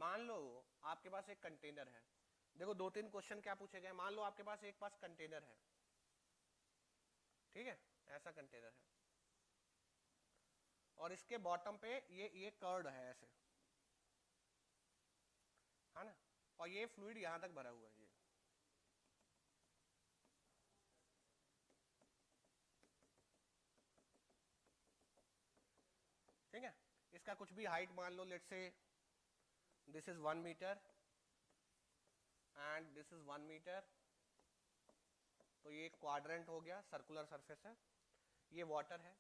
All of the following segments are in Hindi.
मान लो आपके पास एक कंटेनर है, देखो दो तीन क्वेश्चन क्या पूछे गए, मान लो आपके पास एक पास कंटेनर है, ठीक है, ऐसा कंटेनर है और इसके बॉटम पे ये कर्ड है ऐसे, है ना, और ये फ्लूइड यहां तक भरा हुआ है ये, ठीक है। इसका कुछ भी हाइट मान लो, let's say this is 1 metre and this is 1 metre, तो ये क्वाड्रेंट हो गया, सर्कुलर सरफेस है, ये वाटर है,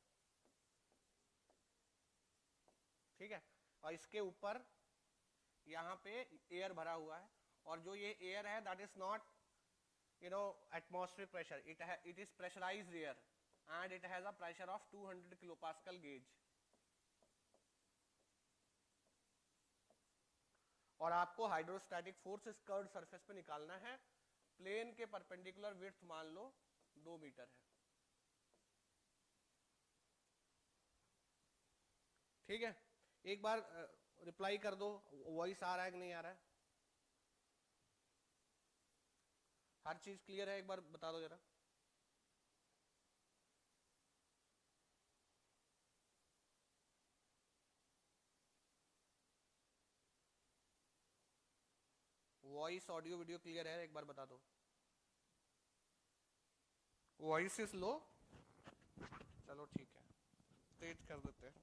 ठीक है, और इसके ऊपर यहाँ पे एयर भरा हुआ है, और जो ये एयर है that is not atmospheric pressure, it is pressurised air and it has a pressure of 200 kilopascal gauge. और आपको हाइड्रोस्टैटिक फोर्स इस कर्व्ड सरफेस पे निकालना है, प्लेन के परपेंडिकुलर विड्थ मान लो 2 मीटर है, ठीक है। एक बार रिप्लाई कर दो, वॉइस आ रहा है कि नहीं आ रहा है, हर चीज क्लियर है, एक बार बता दो जरा। वॉइस ऑडियो वीडियो क्लियर है, एक बार बता दो। वॉइस इज लो, चलो ठीक है, तेज कर देते हैं।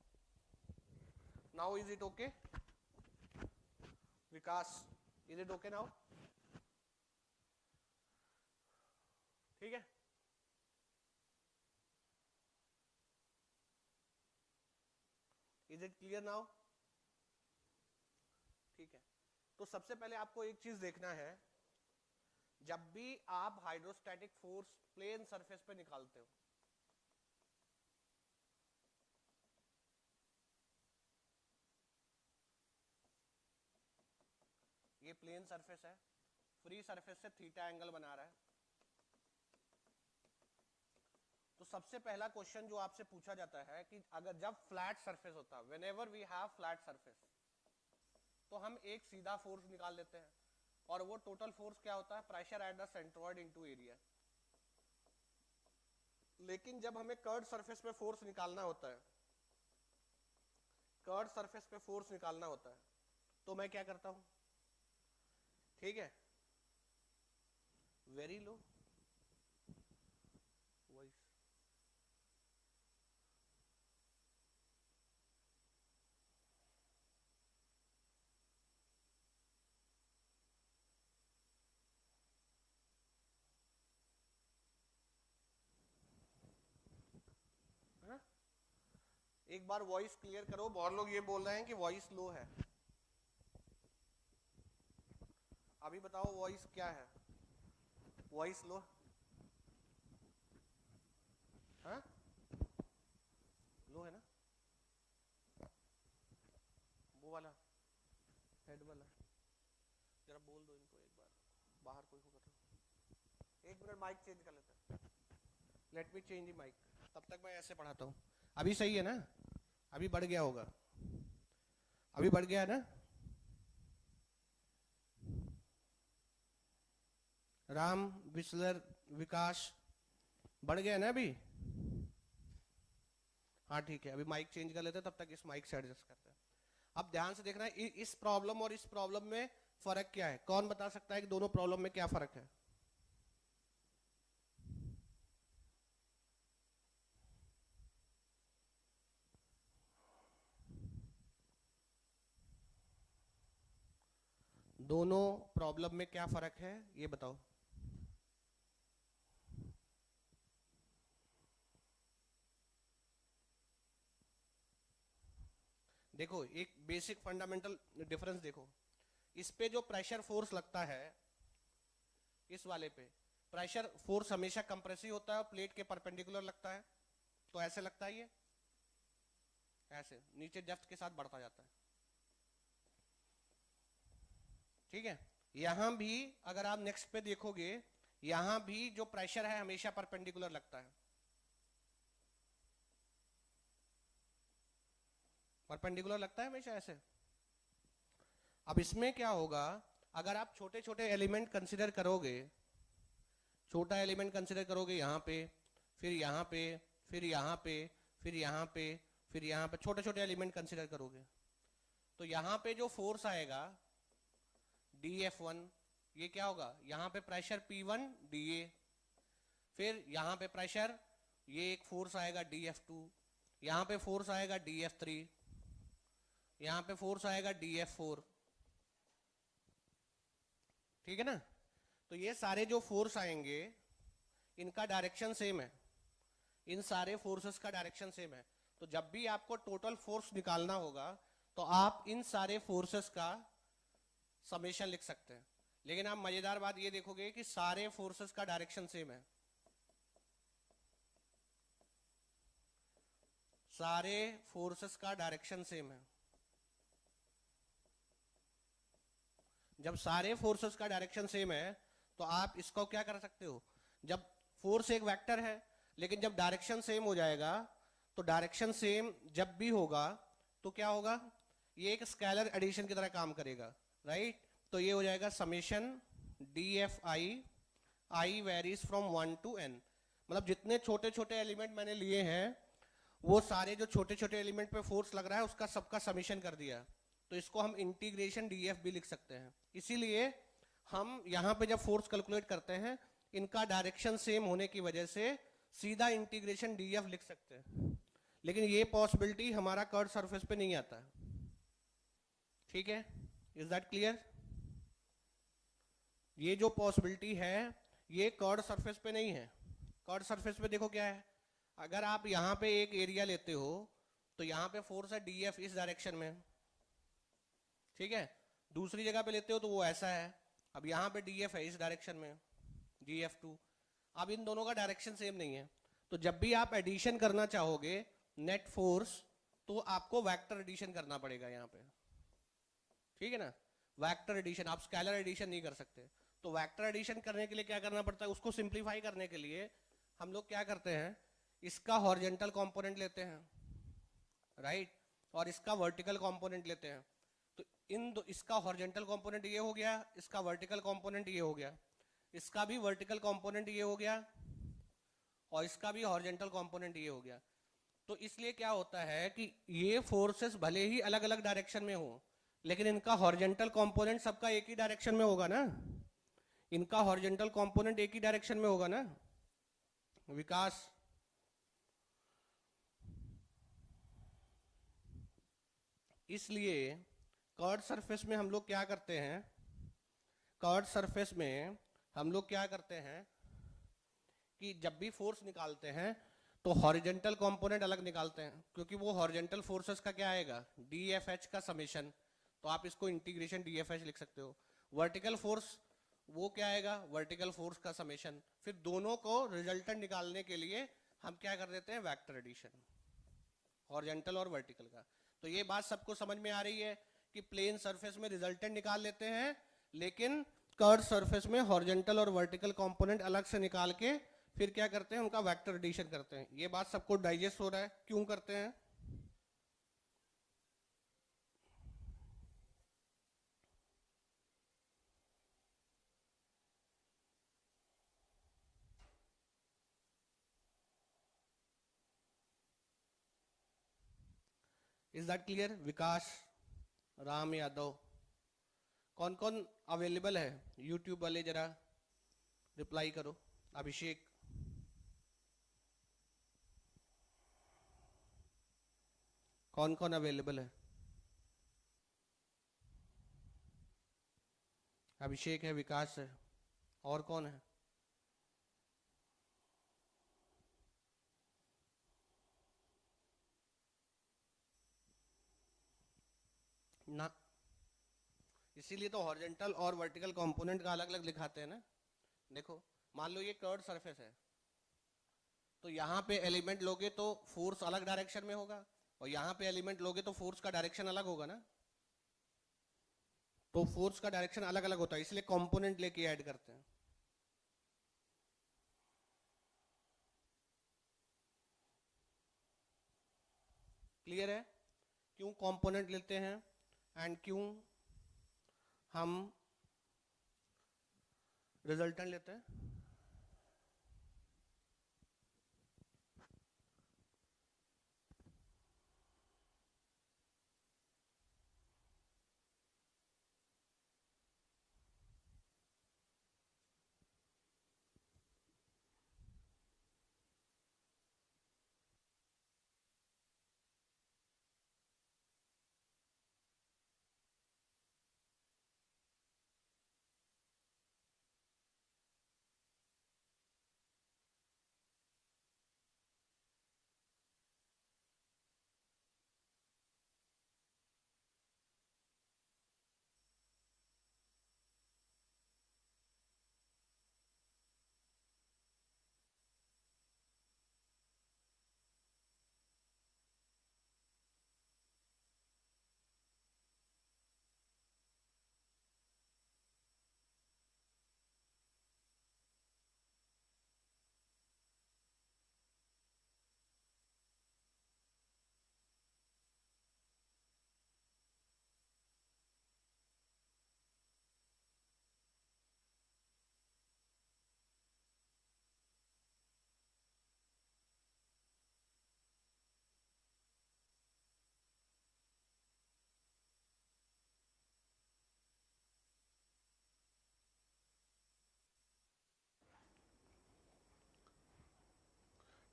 Now is it okay Vikas, is it okay now, ठीक है। इज इट क्लियर नाउ, ठीक है। तो सबसे पहले आपको एक चीज देखना है, जब भी आप हाइड्रोस्टैटिक फोर्स प्लेन सरफेस पे निकालते हो, ये प्लेन सरफेस है, फ्री सरफेस से थीटा एंगल बना रहा है, तो सबसे पहला क्वेश्चन जो आपसे पूछा जाता है कि अगर जब फ्लैट सरफेस होता है, whenever we have flat surface, तो हम एक सीधा फोर्स निकाल लेते हैं, और वो टोटल फोर्स क्या होता है, pressure at the centroid into area. लेकिन जब हमें कर्व्ड सरफेस पे फोर्स निकालना होता है, कर्व्ड सरफेस पे फोर्स निकालना होता है, तो मैं क्या करता हूं, ठीक है, वेरी लो वॉइस, एक बार वॉइस क्लियर करो, बहुत लोग ये बोल रहे हैं कि वॉइस लो है, अभी बताओ वॉइस क्या है, वॉइस लो, हाँ लो है ना, वो वाला हेड वाला, जरा बोल दो इनको एक बार, बाहर कोई होगा तो। एक मिनट माइक चेंज कर लेते हैं, let me change the mic, तब तक मैं ऐसे पढ़ाता हूँ। अभी सही है ना, अभी बढ़ गया होगा, अभी बढ़ गया है ना, राम विस्लर विकास बढ़ गया ना अभी, हाँ ठीक है, अभी माइक चेंज कर लेते हैं, तब तक इस माइक से एडजस्ट करते हैं। अब ध्यान से देखना है, इस प्रॉब्लम और इस प्रॉब्लम में फर्क क्या है, कौन बता सकता है कि दोनों प्रॉब्लम में क्या फर्क है। दोनों प्रॉब्लम में क्या फर्क है ये बताओ। देखो एक बेसिक फंडामेंटल डिफरेंस देखो, इस पे जो प्रेशर फोर्स लगता है, इस वाले पे प्रेशर फोर्स हमेशा कंप्रेसिव होता है और प्लेट के परपेंडिकुलर लगता है, तो ऐसे लगता है, ये ऐसे नीचे डेप्थ के साथ बढ़ता जाता है, ठीक है। यहां भी अगर आप नेक्स्ट पे देखोगे, यहां भी जो प्रेशर है हमेशा परपेंडिकुलर लगता है, परपेंडिकुलर लगता है हमेशा ऐसे, अब इसमें क्या होगा, अगर आप छोटे छोटे एलिमेंट कंसिडर करोगे, छोटा एलिमेंट कंसिडर करोगे यहाँ पे, फिर यहाँ पे, फिर यहाँ पे, फिर यहाँ पे, फिर यहाँ पे, छोटे छोटे एलिमेंट कंसिडर करोगे, तो यहाँ पे जो फोर्स आएगा dF1, ये क्या होगा, यहाँ पे प्रेशर P1 dA, फिर यहाँ पे प्रेशर, ये एक फोर्स आएगा dF2, यहाँ पे फोर्स आएगा dF3, यहाँ पे फोर्स आएगा dF4, ठीक है ना। तो ये सारे जो फोर्स आएंगे इनका डायरेक्शन सेम है, इन सारे फोर्सेस का डायरेक्शन सेम है। तो जब भी आपको टोटल फोर्स निकालना होगा तो आप इन सारे फोर्सेस का समेशन लिख सकते हैं। लेकिन आप मजेदार बात ये देखोगे कि सारे फोर्सेस का डायरेक्शन सेम है, सारे फोर्सेस का डायरेक्शन सेम है। जब सारे फोर्सेस का डायरेक्शन सेम है तो आप इसको क्या कर सकते हो, जब फोर्स एक वेक्टर है लेकिन जब डायरेक्शन सेम हो जाएगा, तो डायरेक्शन सेम जब भी होगा तो क्या होगा, ये एक स्केलर एडिशन की तरह काम करेगा, राइट। तो ये हो जाएगा summation dFi, i varies from 1 to n, मतलब जितने छोटे छोटे एलिमेंट मैंने लिए हैं वो सारे जो छोटे छोटे एलिमेंट पे फोर्स लग रहा है उसका सबका समेशन कर दिया, तो इसको हम इंटीग्रेशन dF भी लिख सकते हैं। इसीलिए हम यहाँ पे जब फोर्स कैलकुलेट करते हैं इनका डायरेक्शन सेम होने की वजह से सीधा इंटीग्रेशन dF लिख सकते हैं, लेकिन ये पॉसिबिलिटी हमारा कर्व सरफेस पे नहीं आता, ठीक है। Is that clear? ये जो पॉसिबिलिटी है ये कर्व सरफेस पे नहीं है। कर्व सरफेस पे देखो क्या है, अगर आप यहाँ पे एक एरिया लेते हो तो यहाँ पे फोर्स है dF इस डायरेक्शन में, ठीक है। दूसरी जगह पे लेते हो तो वो ऐसा है, अब यहाँ पे dF है इस डायरेक्शन में, dF2, अब इन दोनों का डायरेक्शन सेम नहीं है, तो जब भी आप एडिशन करना चाहोगे नेट फोर्स तो आपको वेक्टर एडिशन करना पड़ेगा यहाँ पे, ठीक है ना। वेक्टर एडिशन, आप स्केलर एडिशन नहीं कर सकते। तो वेक्टर एडिशन करने के लिए क्या करना पड़ता है, उसको सिंप्लीफाई करने के लिए हम लोग क्या करते हैं, इसका हॉरिजॉन्टल कंपोनेंट लेते हैं, राइट, और इसका वर्टिकल कंपोनेंट लेते हैं। तो इसका हॉरिजॉन्टल कंपोनेंट ये हो गया, इसका वर्टिकल कंपोनेंट ये हो गया, इसका भी वर्टिकल कंपोनेंट ये हो गया, और इसका भी हॉरिजॉन्टल कंपोनेंट ये हो गया। तो इसलिए क्या होता है कि ये फोर्सेस भले ही अलग अलग डायरेक्शन में हो लेकिन इनका हॉरिजॉन्टल कंपोनेंट सबका एक ही डायरेक्शन में होगा ना, इनका हॉरिजॉन्टल कंपोनेंट एक ही डायरेक्शन में होगा ना विकास। इसलिए कर्व सरफेस में हम लोग क्या करते हैं, कर्व सरफेस में हम लोग क्या करते हैं कि जब भी फोर्स निकालते हैं तो हॉरिजॉन्टल कंपोनेंट अलग निकालते हैं, क्योंकि वो हॉरिजॉन्टल फोर्सेस का क्या आएगा, dFH का समेशन, तो आप इसको इंटीग्रेशन dFH लिख सकते हो। वर्टिकल फोर्स वो क्या आएगा, वर्टिकल फोर्स का समेशन। फिर दोनों को रिजल्टेंट निकालने के लिए हम क्या कर देते हैं, वेक्टर एडिशन, हॉरिजॉन्टल और वर्टिकल का। तो ये बात सबको समझ में आ रही है कि प्लेन सरफेस में रिजल्टेंट निकाल लेते हैं लेकिन कर्व सरफेस में हॉरिजॉन्टल और वर्टिकल कंपोनेंट अलग से निकाल के फिर क्या करते हैं, उनका वेक्टर एडिशन करते हैं। ये बात सबको डाइजेस्ट हो रहा है, क्यों करते हैं? Is that clear? Vikas, Ram Yadav, कौन कौन अवेलेबल है यूट्यूब वाले, जरा रिप्लाई करो। अभिषेक, कौन कौन अवेलेबल है? अभिषेक है, विकास है, और कौन है? ना, इसीलिए तो हॉरिजॉन्टल और वर्टिकल कंपोनेंट का अलग अलग लिखाते हैं ना। देखो मान लो ये कर्व सरफेस है, तो यहाँ पे एलिमेंट लोगे तो फोर्स अलग डायरेक्शन में होगा, और यहाँ पे एलिमेंट लोगे तो फोर्स का डायरेक्शन अलग होगा ना। तो फोर्स का डायरेक्शन अलग अलग होता है, इसलिए कंपोनेंट लेके ऐड करते हैं। क्लियर है क्यों कंपोनेंट लेते हैं एंड क्यों हम रिजल्टेंट लेते हैं।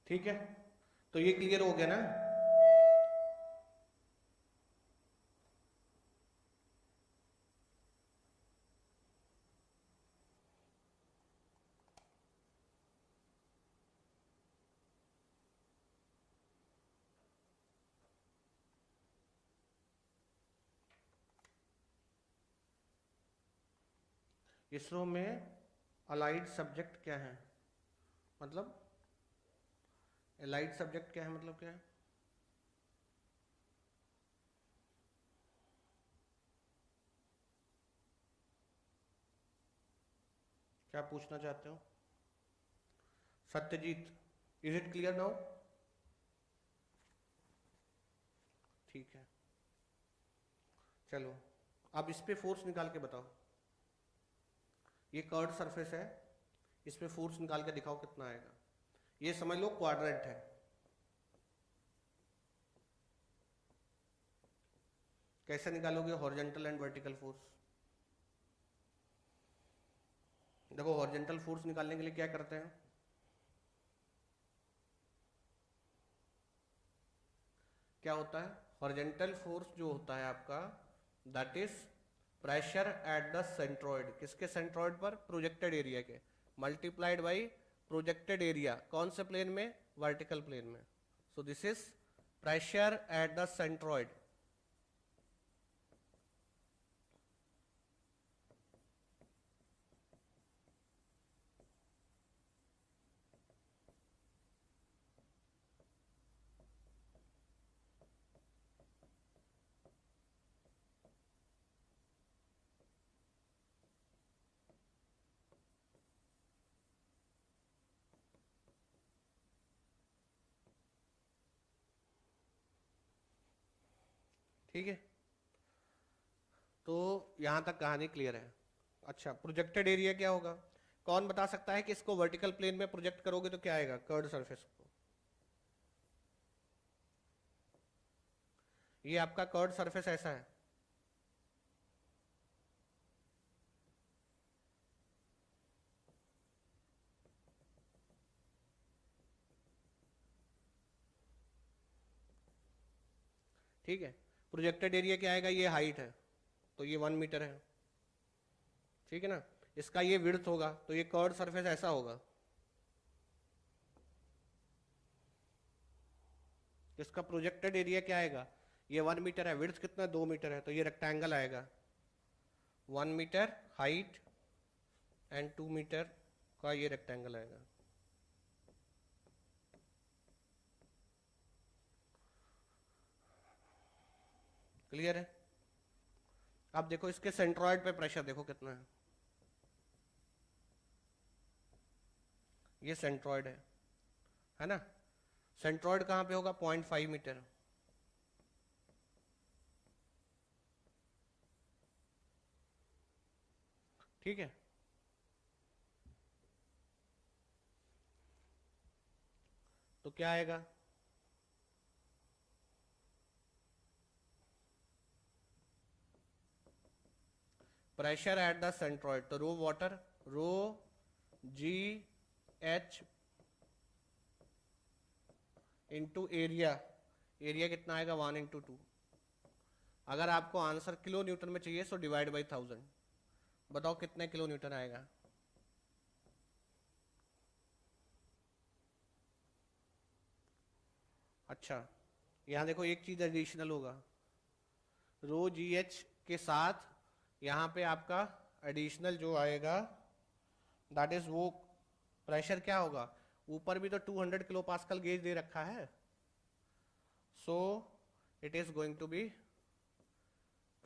ठीक है, तो ये क्लियर हो गया ना। इसरो में अलाइड सब्जेक्ट क्या है, मतलब अलाइड सब्जेक्ट क्या है, मतलब क्या है? क्या पूछना चाहते हो Satyajit? Is it clear now? ठीक है, चलो अब इस पे फोर्स निकाल के बताओ। ये कर्ड सरफेस है, इस पे फोर्स निकाल के दिखाओ कितना आएगा। ये समझ लो क्वाड्रेंट है। कैसे निकालोगे हॉरिजॉन्टल एंड वर्टिकल फोर्स? देखो हॉरिजॉन्टल फोर्स निकालने के लिए क्या करते हैं, क्या होता है हॉरिजॉन्टल फोर्स जो होता है आपका, that is pressure at the centroid. किसके सेंट्रॉइड पर? प्रोजेक्टेड एरिया के, मल्टीप्लाइड बाई प्रोजेक्टेड एरिया। कौन से प्लेन में? वर्टिकल प्लेन में। So this is pressure at the centroid. ठीक है, तो यहां तक कहानी क्लियर है। अच्छा, प्रोजेक्टेड एरिया क्या होगा? कौन बता सकता है कि इसको वर्टिकल प्लेन में प्रोजेक्ट करोगे तो क्या आएगा कर्ड सरफेस को? ये आपका कर्ड सरफेस ऐसा है, ठीक है। प्रोजेक्टेड एरिया क्या आएगा? ये हाइट है तो ये 1 मीटर है, ठीक है ना। इसका ये विड्थ होगा तो ये कर्ड सरफेस ऐसा होगा। इसका प्रोजेक्टेड एरिया क्या आएगा? ये 1 मीटर है, विड्थ कितना? 2 मीटर है, तो ये रेक्टेंगल आएगा। 1 मीटर हाइट एंड 2 मीटर का ये रेक्टेंगल आएगा। क्लियर है? अब देखो इसके सेंट्रॉइड पे प्रेशर देखो कितना है। ये सेंट्रॉइड है ना। सेंट्रॉइड कहाँ पे होगा? 0.5 मीटर। ठीक है, तो क्या आएगा, प्रेशर एट द सेंट्रॉइड, तो rho water, rho G H into area, area कितना आएगा 1/2। अगर आपको आंसर किलो न्यूटन में चाहिए तो डिवाइड बाई 1000, बताओ कितने किलो न्यूटन आएगा। अच्छा, यहाँ देखो एक चीज एडिशनल होगा, रो जी एच के साथ यहाँ पे आपका एडिशनल जो आएगा दैट इज वो प्रेशर क्या होगा, ऊपर भी तो 200 किलो पास्कल गेज दे रखा है, so it is going to be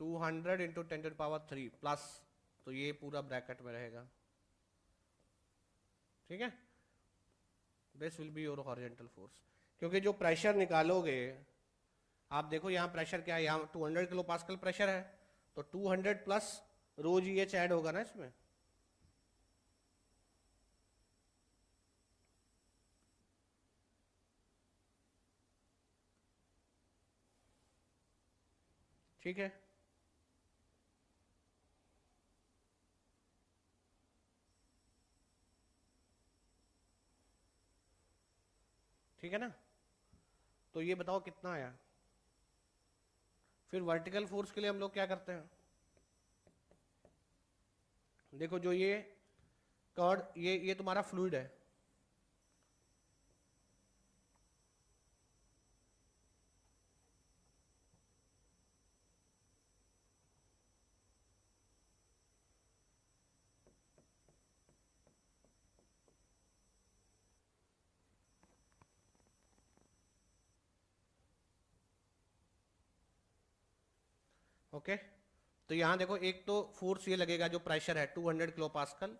200 into 10⁻³ plus, तो ये पूरा ब्रैकेट में रहेगा, ठीक है। This will be your horizontal force, क्योंकि जो प्रेशर निकालोगे आप देखो यहाँ प्रेशर क्या है, यहाँ 200 किलो पास्कल प्रेशर है, तो 200 प्लस रो जी एच ऐड होगा ना इसमें, ठीक है। ठीक है ना, तो ये बताओ कितना आया। फिर वर्टिकल फोर्स के लिए हम लोग क्या करते हैं, देखो जो ये कर्ड ये तुम्हारा फ्लूइड है, ओके। तो यहाँ देखो एक तो फोर्स ये लगेगा जो प्रेशर है 200 kilo pascal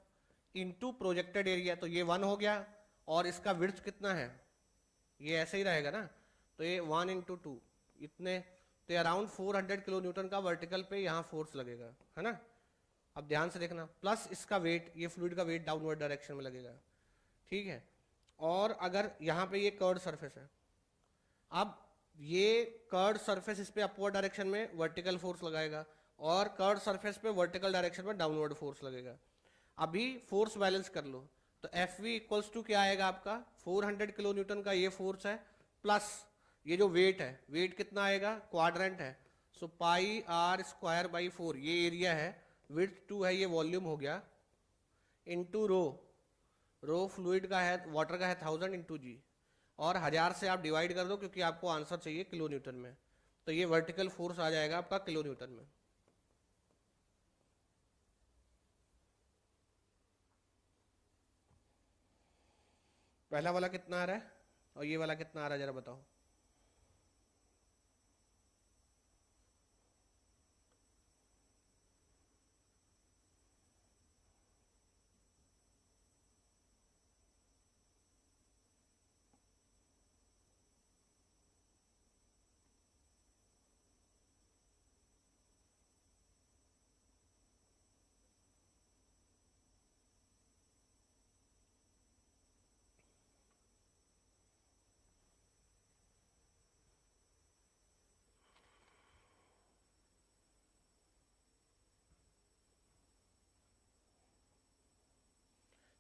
into projected area, तो ये 1 हो गया, और इसका विड्थ कितना है, ये ऐसे ही रहेगा ना, तो ये 1/2 इतने, तो अराउंड 400 किलो न्यूटन का वर्टिकल पे यहाँ फोर्स लगेगा, है ना। अब ध्यान से देखना, प्लस इसका वेट, ये फ्लूइड का वेट डाउनवर्ड डायरेक्शन में लगेगा, ठीक है। और अगर यहाँ पे ये कर्ड सरफेस है, अब ये कर्ड सरफेस इस पे अपवर्ड डायरेक्शन में वर्टिकल फोर्स लगाएगा, और कर्ड सरफेस पे वर्टिकल डायरेक्शन में डाउनवर्ड फोर्स लगेगा। अभी फोर्स बैलेंस कर लो, तो एफ वी इक्वल्स टू क्या आएगा आपका, 400 किलो न्यूटन का ये फोर्स है, प्लस ये जो वेट है, वेट कितना आएगा, क्वाड्रेंट है, सो पाई आर स्क्वायर बाई 4, ये एरिया है, विड्थ 2 है, ये वॉल्यूम हो गया, इंटू रो, रो फ्लूइड का है, वाटर का है 1000 इंटू जी, और 1000 से आप डिवाइड कर दो क्योंकि आपको आंसर चाहिए किलो न्यूटन में, तो ये वर्टिकल फोर्स आ जाएगा आपका किलो न्यूटन में। पहला वाला कितना आ रहा है और ये वाला कितना आ रहा है जरा बताओ।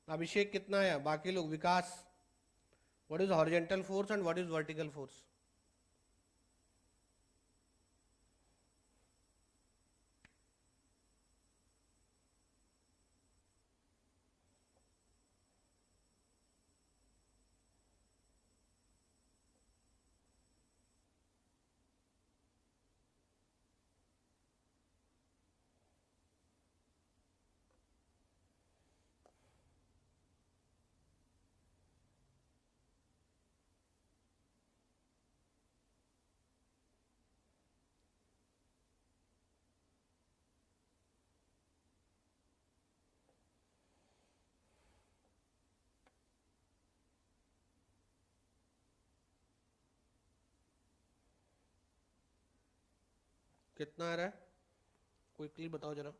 अभिषेक कितना आया, बाकी लोग, Vikas, what is horizontal force and what is vertical force. कितना आ रहा है, क्विकली बताओ जरा।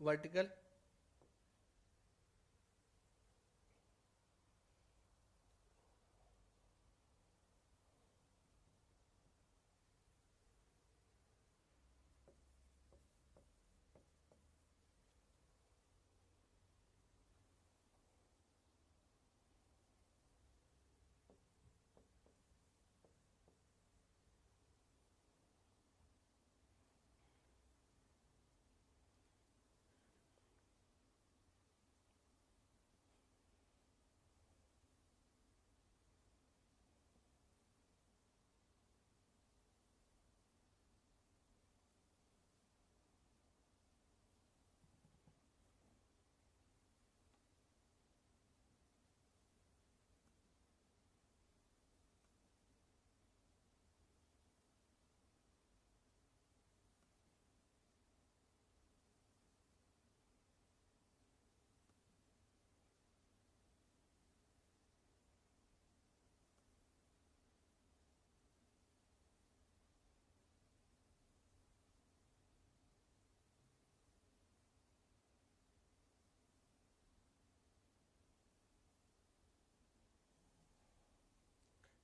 वर्टिकल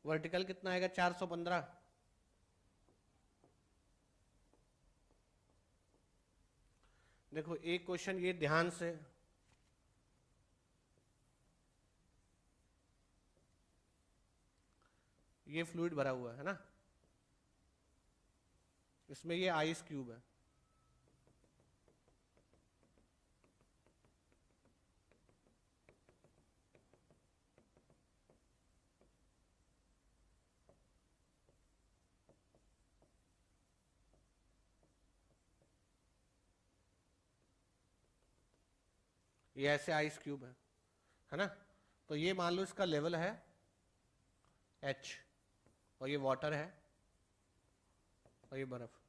वर्टिकल कितना आएगा 415। देखो एक क्वेश्चन ये ध्यान से, ये फ्लूइड भरा हुआ है ना, इसमें ये आइस क्यूब है। ये ऐसे आइस क्यूब है ना। तो ये मान लो इसका लेवल है H और ये वाटर है और ये बर्फ।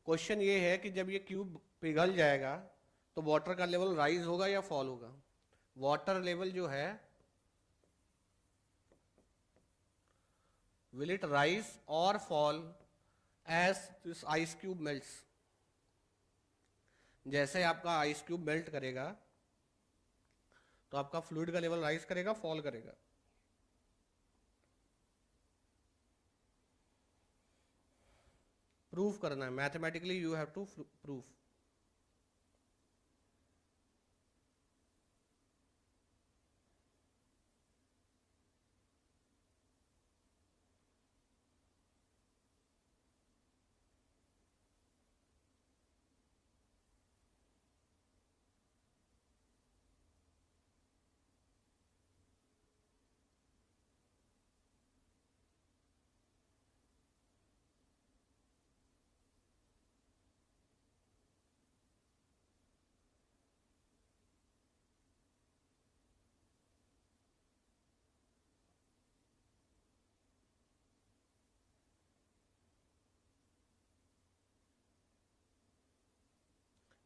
क्वेश्चन ये है कि जब ये क्यूब पिघल जाएगा तो वाटर का लेवल राइज होगा या फॉल होगा। वाटर लेवल जो है विल इट राइज और fall as this ice cube melts. जैसे आपका आइस क्यूब मेल्ट करेगा तो आपका फ्लूइड का लेवल राइज करेगा, फॉल करेगा। प्रूफ करना है mathematically, you have to proof.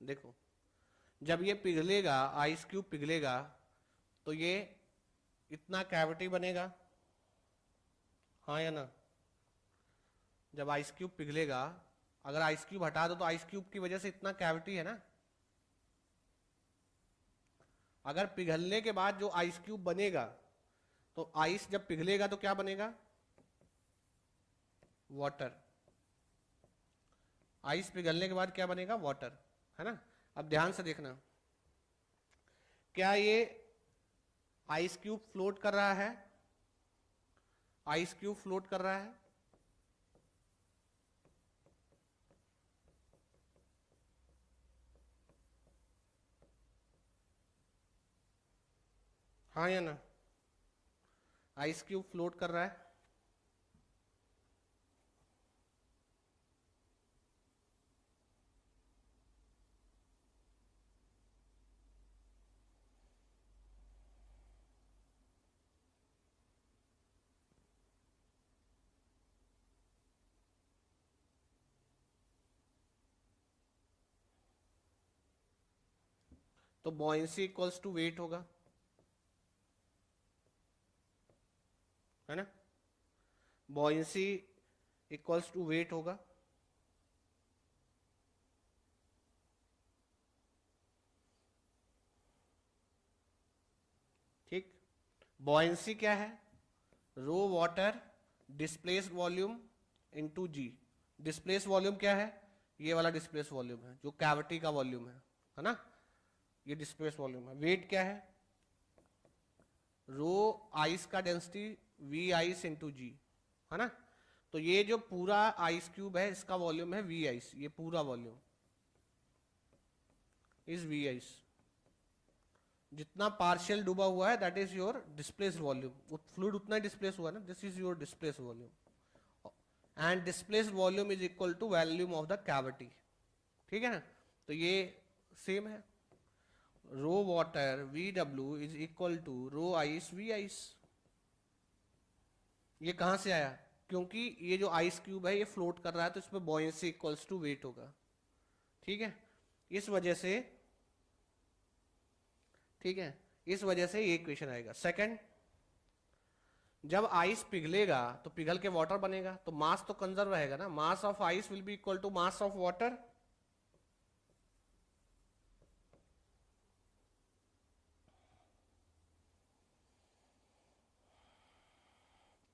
देखो जब ये पिघलेगा, आइस क्यूब पिघलेगा तो ये इतना कैविटी बनेगा, हाँ या ना। जब आइस क्यूब पिघलेगा, अगर आइस क्यूब हटा दो तो आइस क्यूब की वजह से इतना कैविटी है ना। अगर पिघलने के बाद जो आइस क्यूब बनेगा, तो आइस जब पिघलेगा तो क्या बनेगा, वाटर। आइस पिघलने के बाद क्या बनेगा, वाटर, है ना। अब ध्यान से देखना, क्या ये आइस क्यूब फ्लोट कर रहा है, आइस क्यूब फ्लोट कर रहा है। हाँ या ना, आइस क्यूब फ्लोट कर रहा है। तो बॉयंसी इक्वल्स टू वेट होगा, है ना। बॉयंसी इक्वल्स टू वेट होगा। बॉयंसी क्या है? Rho water displace volume into जी। डिस्प्लेस वॉल्यूम क्या है? ये वाला डिस्प्लेस वॉल्यूम है जो कैविटी का वॉल्यूम है ना, ये डिस्प्लेस वॉल्यूम है। वेट क्या है? रो आइस का डेंसिटी वी आइस इंटू जी, है ना। तो ये जो पूरा आइस क्यूब है इसका वॉल्यूम है वी आइस, ये पूरा वॉल्यूम इज वी आइस। जितना पार्शियल डूबा हुआ है that is your displace volume, fluid उतना ही डिस्प्लेस हुआ है ना, this is your displace volume. And displace volume is equal to volume of the cavity, ठीक है ना। तो ये सेम है, rho water V W is equal to rho ice V ice. ये कहां से आया? क्योंकि ये जो आइस क्यूब है ये फ्लोट कर रहा है तो इसमें बॉयंसी इक्वल्स टू वेट होगा, ठीक है। इस वजह से, ठीक है, इस वजह से ये इक्वेशन आएगा। सेकंड, जब आइस पिघलेगा तो पिघल के वाटर बनेगा तो मास तो कंजर्व रहेगा ना, mass of ice will be equal to mass of water.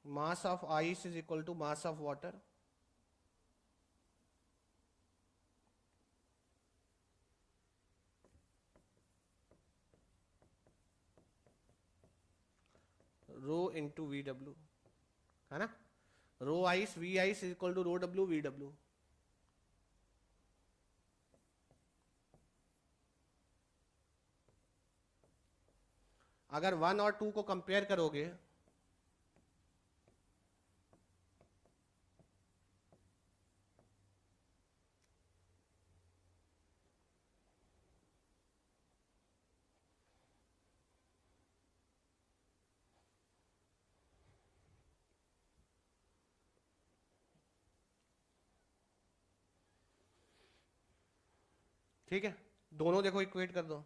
Mass of ice is equal to mass of water. Rho into V W, है ना। Rho ice V ice is equal to rho W V W. अगर 1 और 2 को कंपेयर करोगे, ठीक है, दोनों देखो इक्वेट कर दो।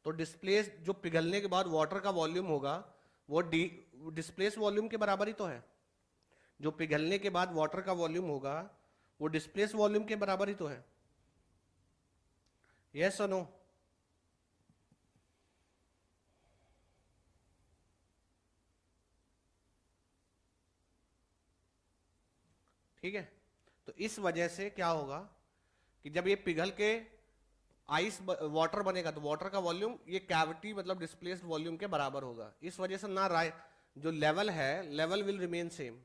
तो डिस्प्लेस जो पिघलने के बाद वाटर का वॉल्यूम होगा वो डिस्प्लेस वॉल्यूम के बराबर ही तो है। जो पिघलने के बाद वाटर का वॉल्यूम होगा वो डिस्प्लेस वॉल्यूम के बराबर ही तो है। यस और नो? ठीक है, तो इस वजह से क्या होगा कि जब ये पिघल के आइस वाटर बनेगा तो वाटर का वॉल्यूम ये कैविटी मतलब डिस्प्लेस्ड वॉल्यूम के बराबर होगा। इस वजह से ना जो लेवल है level will remain same.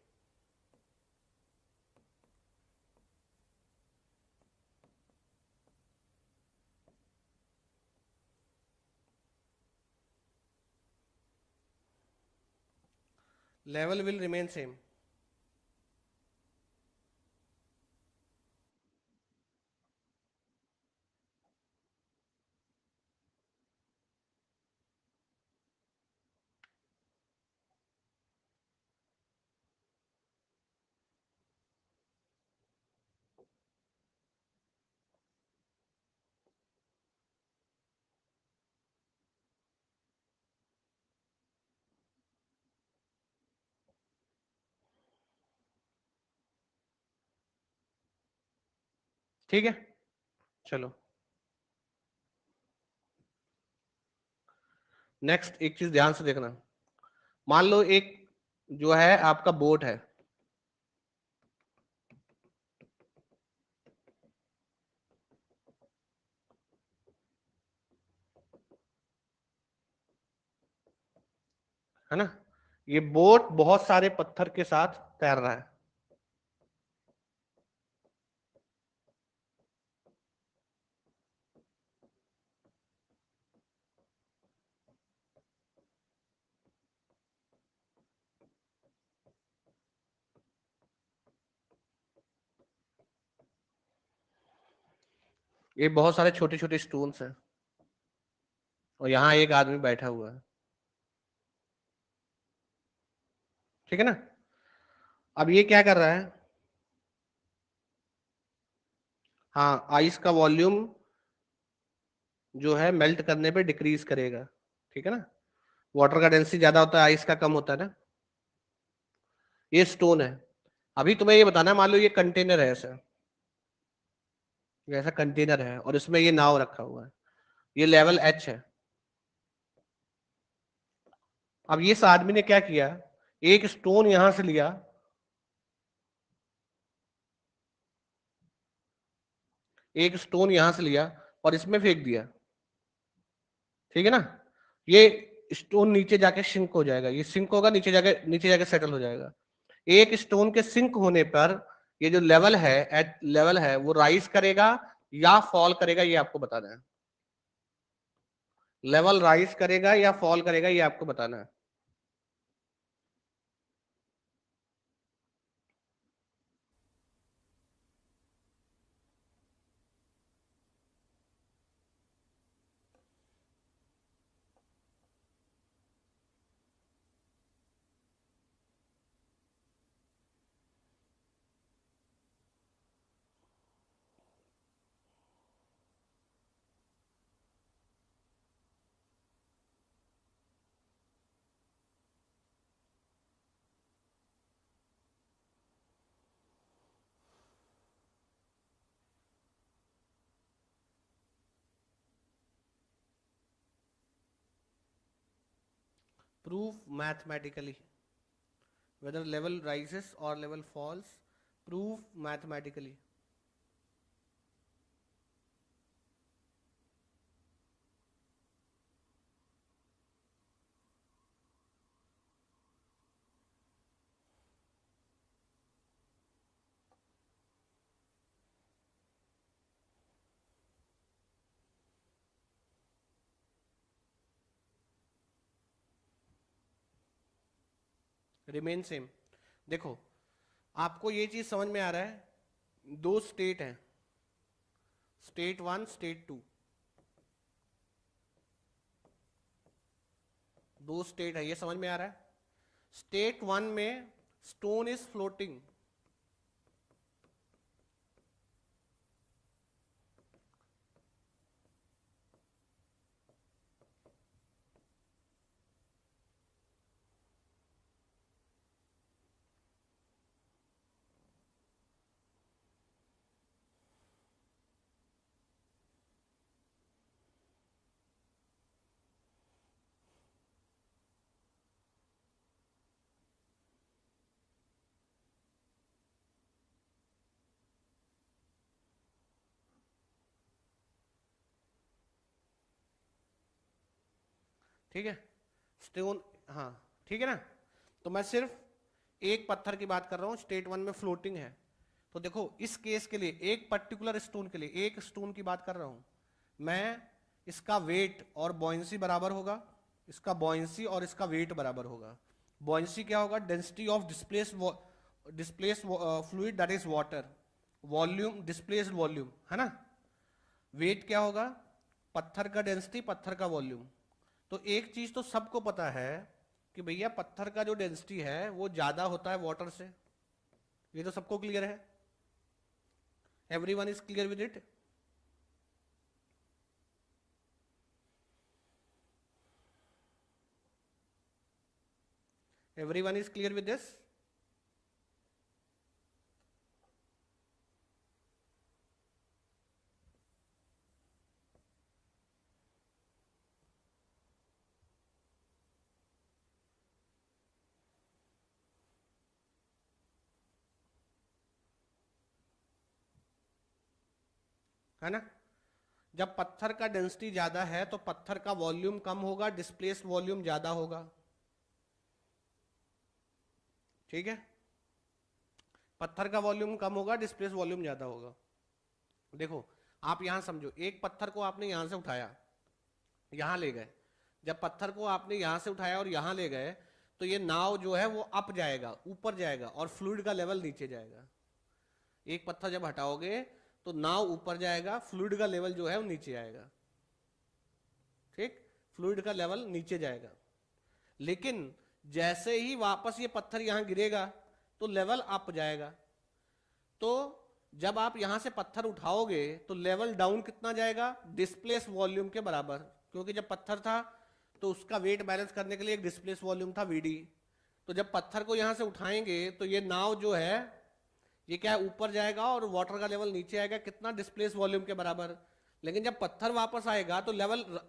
Level will remain same. ठीक है, चलो नेक्स्ट एक चीज ध्यान से देखना। मान लो एक जो है आपका बोट है ना। ये बोट बहुत सारे पत्थर के साथ तैर रहा है। ये बहुत सारे छोटे छोटे स्टोन्स हैं और यहाँ एक आदमी बैठा हुआ है। ठीक है ना। अब ये क्या कर रहा है, हाँ आइस का वॉल्यूम जो है मेल्ट करने पे डिक्रीज करेगा, ठीक है ना। वाटर का डेंसिटी ज्यादा होता है, आइस का कम होता है ना। ये स्टोन है। अभी तुम्हें ये बताना है, मान लो ये कंटेनर है ऐसा, ये ऐसा कंटेनर है और इसमें ये नाव रखा हुआ है, ये लेवल एच है। अब ये इस आदमी ने क्या किया, एक स्टोन यहां से लिया, एक स्टोन यहां से लिया और इसमें फेंक दिया, ठीक है ना। ये स्टोन नीचे जाके सिंक हो जाएगा, ये सिंक होगा, नीचे जाके सेटल हो जाएगा। एक स्टोन के सिंक होने पर ये जो लेवल है, एट लेवल है, वो राइज करेगा या फॉल करेगा, ये आपको बताना है। लेवल राइज करेगा या फॉल करेगा, ये आपको बताना है। Prove mathematically whether level rises or level falls. Prove mathematically. Remain same. देखो, आपको ये चीज समझ में आ रहा है, दो स्टेट है, स्टेट वन स्टेट टू, दो स्टेट है, ये समझ में आ रहा है। स्टेट वन में स्टोन इज फ्लोटिंग, ठीक है। स्टोन, हाँ ठीक है ना। तो मैं सिर्फ एक पत्थर की बात कर रहा हूं, स्टेट वन में फ्लोटिंग है। तो देखो इस केस के लिए, एक पर्टिकुलर स्टोन के लिए, एक स्टोन की बात कर रहा हूं मैं, इसका वेट और बॉयंसी बराबर होगा, इसका बॉयंसी और इसका वेट बराबर होगा। बॉयंसी क्या होगा, density of displace fluid that is water, volume displaced volume, है ना। वेट क्या होगा, पत्थर का डेंसिटी, पत्थर का वॉल्यूम। तो एक चीज तो सबको पता है कि भैया पत्थर का जो डेंसिटी है वो ज्यादा होता है वाटर से, ये तो सबको क्लियर है। Everyone is clear with it. Everyone is clear with this. है ना। जब पत्थर का डेंसिटी ज्यादा है तो पत्थर का वॉल्यूम कम होगा, डिस्प्लेस्ड वॉल्यूम ज्यादा होगा, ठीक है। पत्थर का वॉल्यूम कम होगा, डिस्प्लेस्ड वॉल्यूम ज्यादा होगा। देखो आप यहां समझो, एक पत्थर को आपने यहां से उठाया, यहां ले गए, जब पत्थर को आपने यहां से उठाया और यहां ले गए, तो ये नाव जो है वो अप जाएगा, ऊपर जाएगा, और फ्लूइड का लेवल नीचे जाएगा। एक पत्थर जब हटाओगे तो नाव ऊपर जाएगा, फ्लूइड का लेवल जो है वो नीचे आएगा, ठीक। फ्लूइड का लेवल नीचे जाएगा। लेकिन जैसे ही वापस ये पत्थर यहां गिरेगा तो लेवल अप जाएगा। तो जब आप यहां से पत्थर उठाओगे तो लेवल डाउन कितना जाएगा, डिस्प्लेस वॉल्यूम के बराबर, क्योंकि जब पत्थर था तो उसका वेट बैलेंस करने के लिए एक डिस्प्लेस वॉल्यूम था वीडी। तो जब पत्थर को यहां से उठाएंगे तो ये नाव जो है ये क्या है, ऊपर जाएगा और वाटर का लेवल नीचे आएगा, कितना, डिस्प्लेस वॉल्यूम के बराबर। लेकिन जब पत्थर वापस आएगा तो लेवल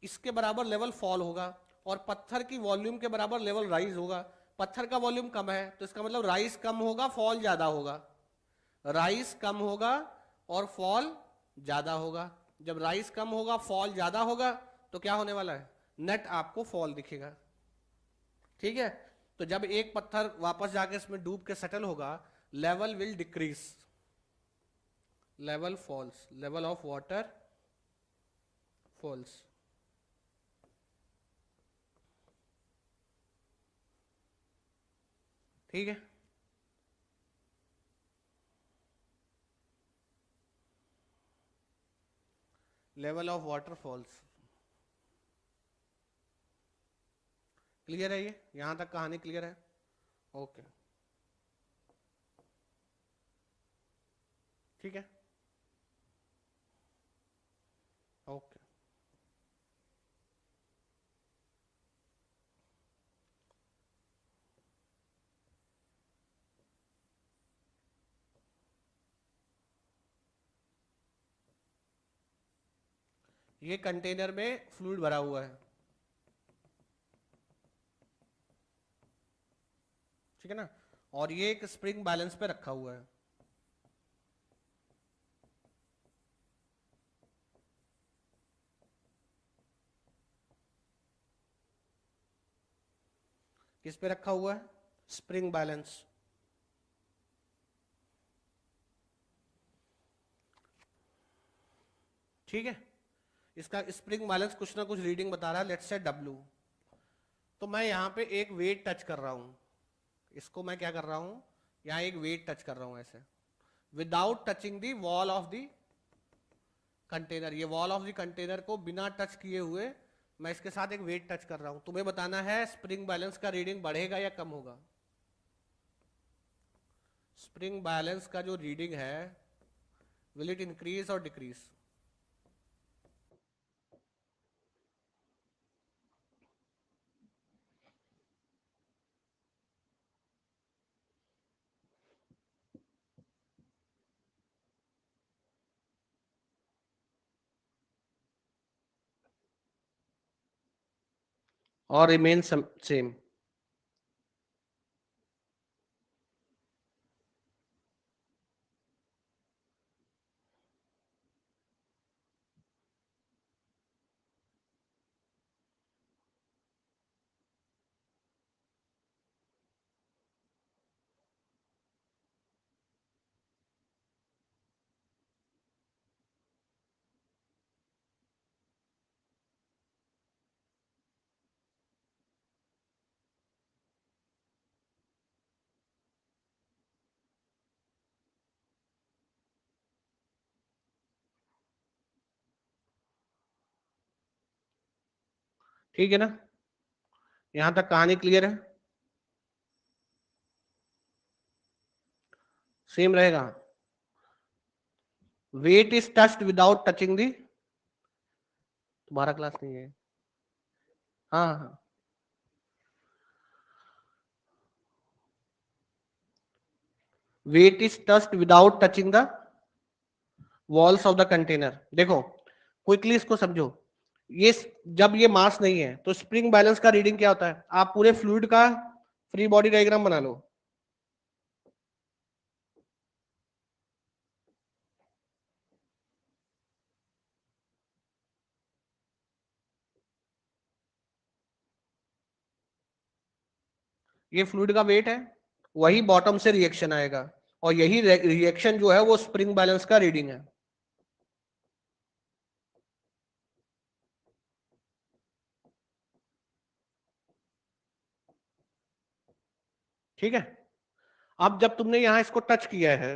इसके बराबर लेवल फॉल होगा और पत्थर की वॉल्यूम के बराबर लेवल राइज होगा। पत्थर का वॉल्यूम कम है तो इसका मतलब राइज कम होगा, फॉल ज्यादा होगा। राइज कम होगा और फॉल ज्यादा होगा। जब राइज कम होगा, फॉल ज्यादा होगा, तो क्या होने वाला है, नेट आपको फॉल दिखेगा। ठीक है, तो जब एक पत्थर वापस जाके इसमें डूब के सेटल होगा, level will decrease, level falls, level of water falls. ठीक है, level of water falls. Clear है ये, यहां तक कहानी क्लियर है? ओके, ठीक है, ओके। ये कंटेनर में फ्लूइड भरा हुआ है, ठीक है ना, और ये एक स्प्रिंग बैलेंस पे रखा हुआ है। किस पे रखा हुआ है, स्प्रिंग बैलेंस। ठीक है, इसका स्प्रिंग बैलेंस कुछ ना कुछ रीडिंग बता रहा है, लेट्स से डब्ल्यू। तो मैं यहाँ पे एक वेट टच कर रहा हूँ, इसको मैं क्या कर रहा हूँ, यहाँ एक वेट टच कर रहा हूँ ऐसे, without touching the wall of the container. ये वॉल ऑफ द कंटेनर को बिना टच किए हुए मैं इसके साथ एक वेट टच कर रहा हूं। तुम्हें बताना है स्प्रिंग बैलेंस का रीडिंग बढ़ेगा या कम होगा। स्प्रिंग बैलेंस का जो रीडिंग है, विल इट इंक्रीज और डिक्रीज? और रिमेन सेम? ठीक है ना, यहां तक कहानी क्लियर है? सेम रहेगा। Weight is touched without touching the, तुम्हारा क्लास नहीं है? हाँ हाँ, weight is touched without touching the walls of the container. देखो क्विकली इसको समझो, ये जब ये मास नहीं है तो स्प्रिंग बैलेंस का रीडिंग क्या होता है, आप पूरे फ्लूइड का फ्री बॉडी डायग्राम बना लो। ये फ्लूइड का वेट है, वही बॉटम से रिएक्शन आएगा, और यही रिएक्शन जो है वो स्प्रिंग बैलेंस का रीडिंग है। ठीक है, अब जब तुमने यहां इसको टच किया है,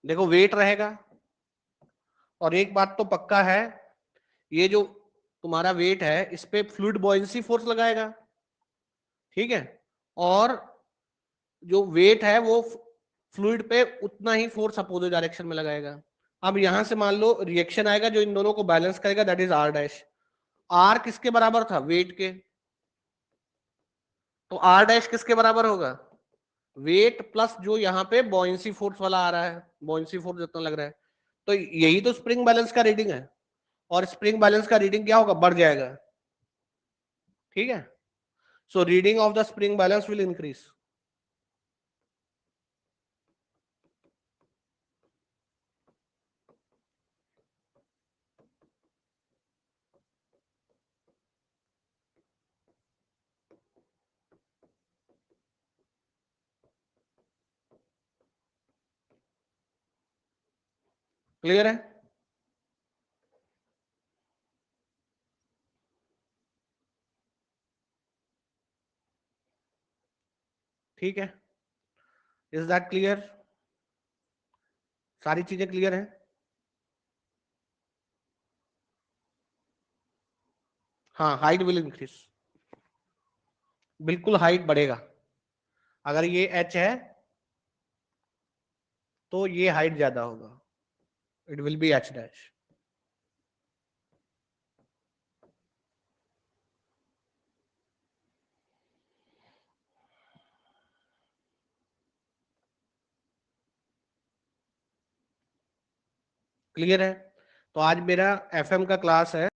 देखो वेट रहेगा, और एक बात तो पक्का है, ये जो तुम्हारा वेट है इस पे फ्लूइड बॉयंसी फोर्स लगाएगा, ठीक है, और जो वेट है वो फ्लूइड पे उतना ही फोर्स अपोजिट डायरेक्शन में लगाएगा। अब यहां से मान लो रिएक्शन आएगा जो इन दोनों को बैलेंस करेगा, that is R dash. R किसके बराबर था? वेट के। तो आर डैश किसके बराबर होगा? वेट प्लस जो यहाँ पे बॉयंसी फोर्स वाला आ रहा है, बॉयंसी फोर्स जितना लग रहा है, तो यही तो स्प्रिंग बैलेंस का रीडिंग है, और स्प्रिंग बैलेंस का रीडिंग क्या होगा? बढ़ जाएगा, ठीक है। So reading of the spring balance will increase. Clear है? ठीक है, इज दैट क्लियर? सारी चीजें क्लियर है? हाँ, हाइट विल इंक्रीज, बिल्कुल हाइट बढ़ेगा। अगर ये h है तो ये हाइट ज्यादा होगा, it will be h dash. Clear है? तो आज मेरा FM का क्लास है।